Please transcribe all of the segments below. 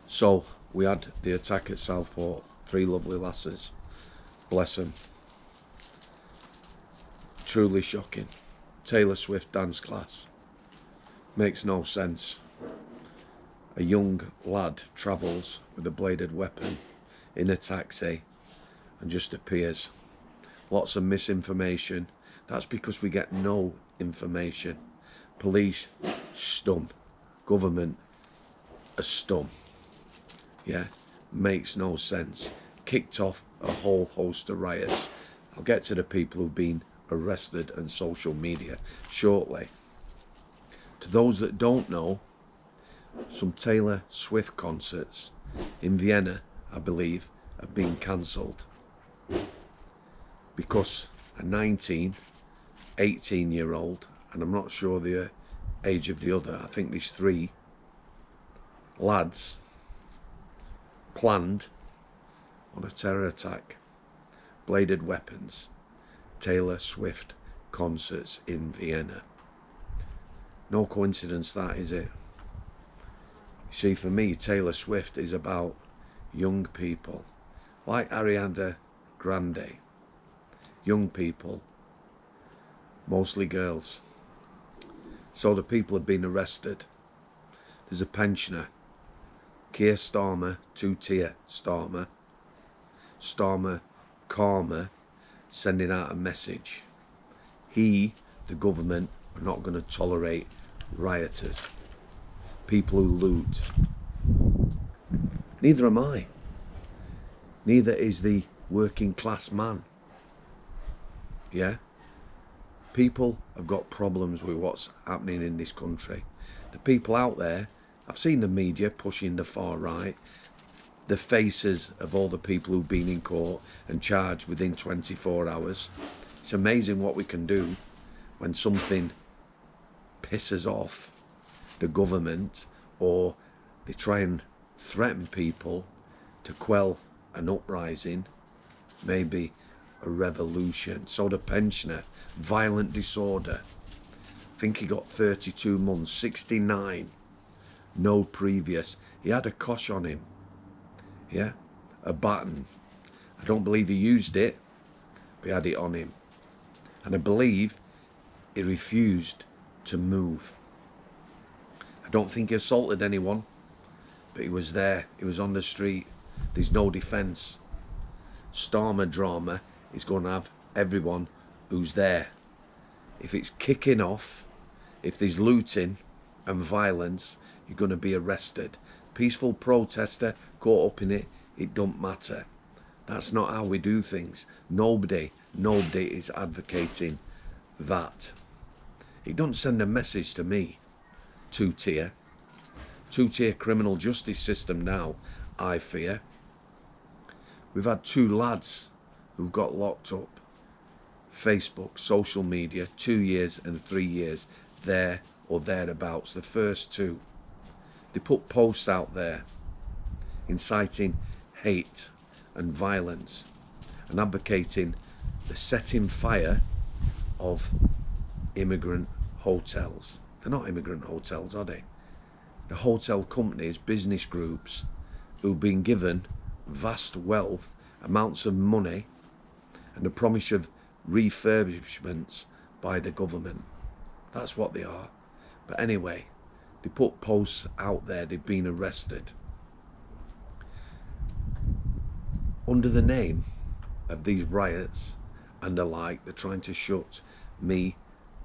So we had the attack at Southport. 3 lovely lasses, bless them. Truly shocking. Taylor Swift dance class. Makes no sense. A young lad travels with a bladed weapon in a taxi and just appears. Lots of misinformation. That's because we get no information. Police, stum. Government, a stum. Yeah, makes no sense. Kicked off a whole host of riots. I'll get to the people who've been arrested on social media shortly. To those that don't know, some Taylor Swift concerts in Vienna, I believe, have been cancelled because a 19, 18-year-old, and I'm not sure the age of the other, I think these 3 lads planned on a terror attack, bladed weapons, Taylor Swift concerts in Vienna. No coincidence that, is it? You see, for me, Taylor Swift is about young people, like Ariana Grande. Young people, mostly girls. So the people have been arrested. There's a pensioner, Keir Starmer, 2-tier Starmer. Starmer Karma sending out a message. He, the government, are not going to tolerate rioters, people who loot. Neither am I. Neither is the working class man. Yeah? People have got problems with what's happening in this country. The people out there, I've seen the media pushing the far right, the faces of all the people who've been in court and charged within 24 hours. It's amazing what we can do when something pisses off the government, or they try and threaten people to quell an uprising, maybe a revolution. So the pensioner, violent disorder, I think he got 32 months, 69, no previous. He had a cosh on him, yeah, a baton. I don't believe he used it, but he had it on him. And I believe he refused to move. I don't think he assaulted anyone, but he was there, he was on the street. There's no defence. Starmer drama is going to have everyone who's there. If it's kicking off, if there's looting and violence, you're going to be arrested. Peaceful protester caught up in it, it don't matter. That's not how we do things. Nobody is advocating that. It don't send a message to me. 2-tier criminal justice system now, I fear. We've had 2 lads who've got locked up. Facebook, social media, 2 years and 3 years, there or thereabouts. The first 2. They put posts out there inciting hate and violence and advocating the setting fire of immigrant hotels. They're not immigrant hotels, are they? The hotel companies, business groups who've been given vast wealth, amounts of money, and the promise of refurbishments by the government. That's what they are. But anyway, they put posts out there, they've been arrested under the name of these riots and the like. They're trying to shut me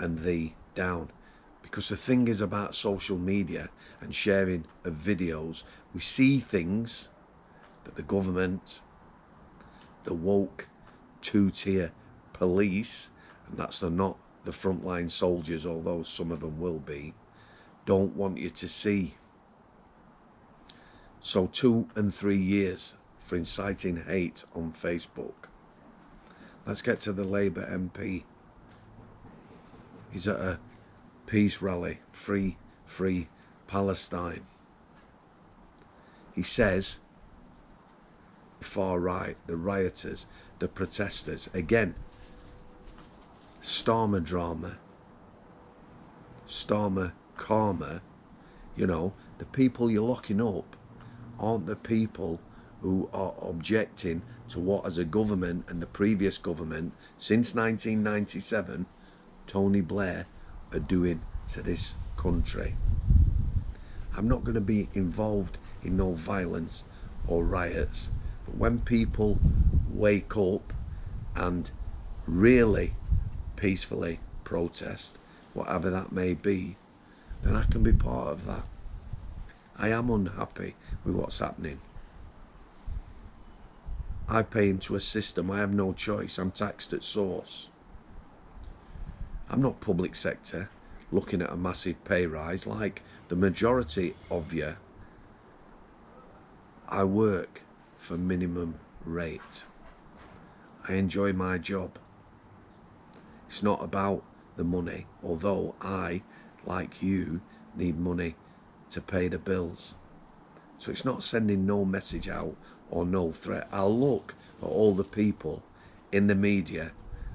and thee down, because the thing is about social media and sharing of videos, we see things that the government, the woke 2-tier police, and that's not the frontline soldiers, although some of them will be, don't want you to see. So 2 and 3 years for inciting hate on Facebook. Let's get to the Labour MP. He's at a peace rally, free Palestine. He says, far right, the rioters, the protesters, again, Starmer drama, Starmer karma, you know, the people you're locking up aren't the people who are objecting to what, as a government and the previous government since 1997, Tony Blair are doing to this country. I'm not going to be involved in no violence or riots, but when people wake up and really peacefully protest, whatever that may be, then I can be part of that. I am unhappy with what's happening. I pay into a system, I have no choice, I'm taxed at source. I'm not public sector looking at a massive pay rise like the majority of you. I work for minimum rate. I enjoy my job. It's not about the money, although I, like you, need money to pay the bills. So it's not sending no message out or no threat. I'll look at all the people in the media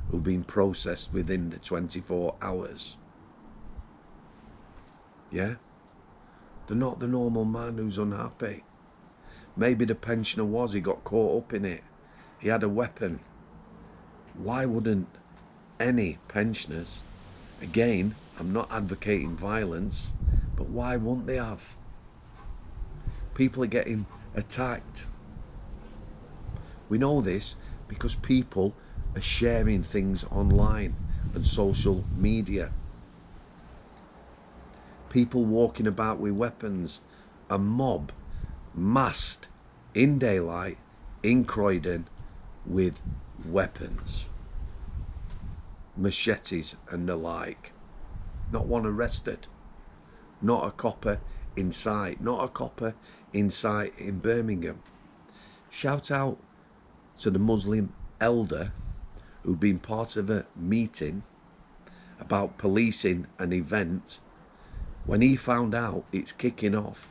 who've been processed within the 24 hours. Yeah? They're not the normal man who's unhappy. Maybe the pensioner was, he got caught up in it. He had a weapon. Why wouldn't any pensioners, again, I'm not advocating violence, but why wouldn't they have? People are getting attacked. We know this because people are sharing things online and social media. People walking about with weapons. A mob masked in daylight in Croydon with weapons, machetes and the like. Not one arrested. Not a copper in sight. Not a copper in sight in Birmingham. Shout out to the Muslim elder who'd been part of a meeting about policing an event. When he found out it's kicking off,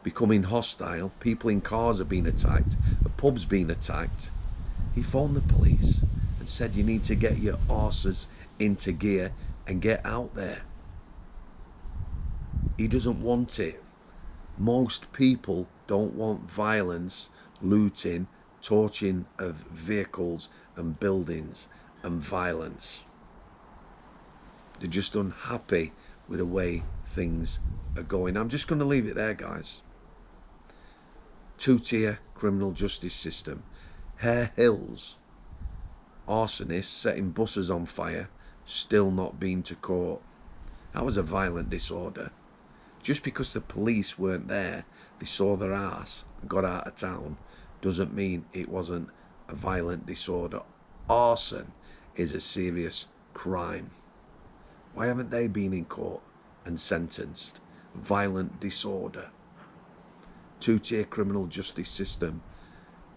becoming hostile, people in cars are being attacked, a pub's being attacked, he phoned the police and said, you need to get your arses into gear and get out there. He doesn't want it. Most people don't want violence, looting, torching of vehicles and buildings and violence. They're just unhappy with the way things are going. I'm just going to leave it there, guys. Two-tier criminal justice system. Hare Hills arsonist setting buses on fire, still not been to court. That was a violent disorder. Just because the police weren't there, they saw their ass and got out of town, doesn't mean it wasn't a violent disorder. Arson is a serious crime. Why haven't they been in court and sentenced? Violent disorder. Two-tier criminal justice system,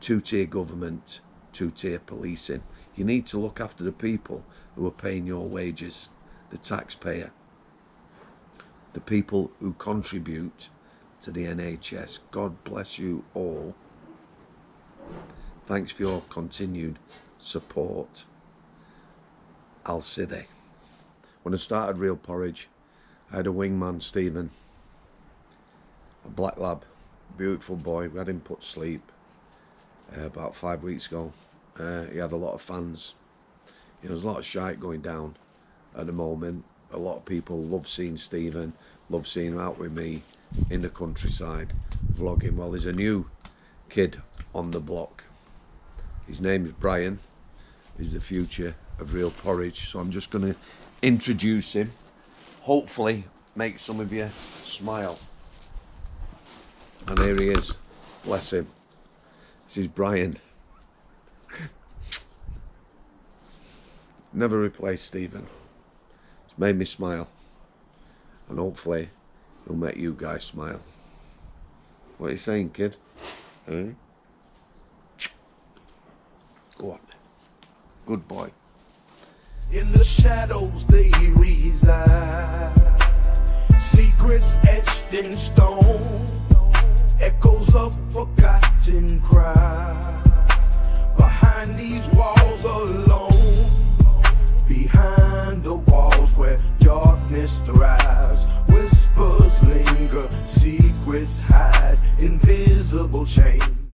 two-tier government, two-tier policing. You need to look after the people who are paying your wages, the taxpayer, the people who contribute to the NHS. God bless you all. Thanks for your continued support. Alcide. When I started Real Porridge, I had a wingman, Stephen, a black lab, beautiful boy. We had him put to sleep about 5 weeks ago. He had a lot of fans. You know, there's a lot of shite going down at the moment. A lot of people love seeing Stephen, love seeing him out with me in the countryside, vlogging. Well, there's a new kid on the block. His name is Brian. He's the future of Real Porridge. So I'm just going to introduce him. Hopefully make some of you smile. And here he is. Bless him. This is Brian. Never replace Stephen. It's made me smile. And hopefully it'll make you guys smile. What are you saying, kid? Eh? Go on. Good boy. In the shadows they reside, secrets etched in stone, echoes of forgotten cries. Behind these walls alone, behind the walls where darkness thrives, whispers linger, secrets hide, invisible will change.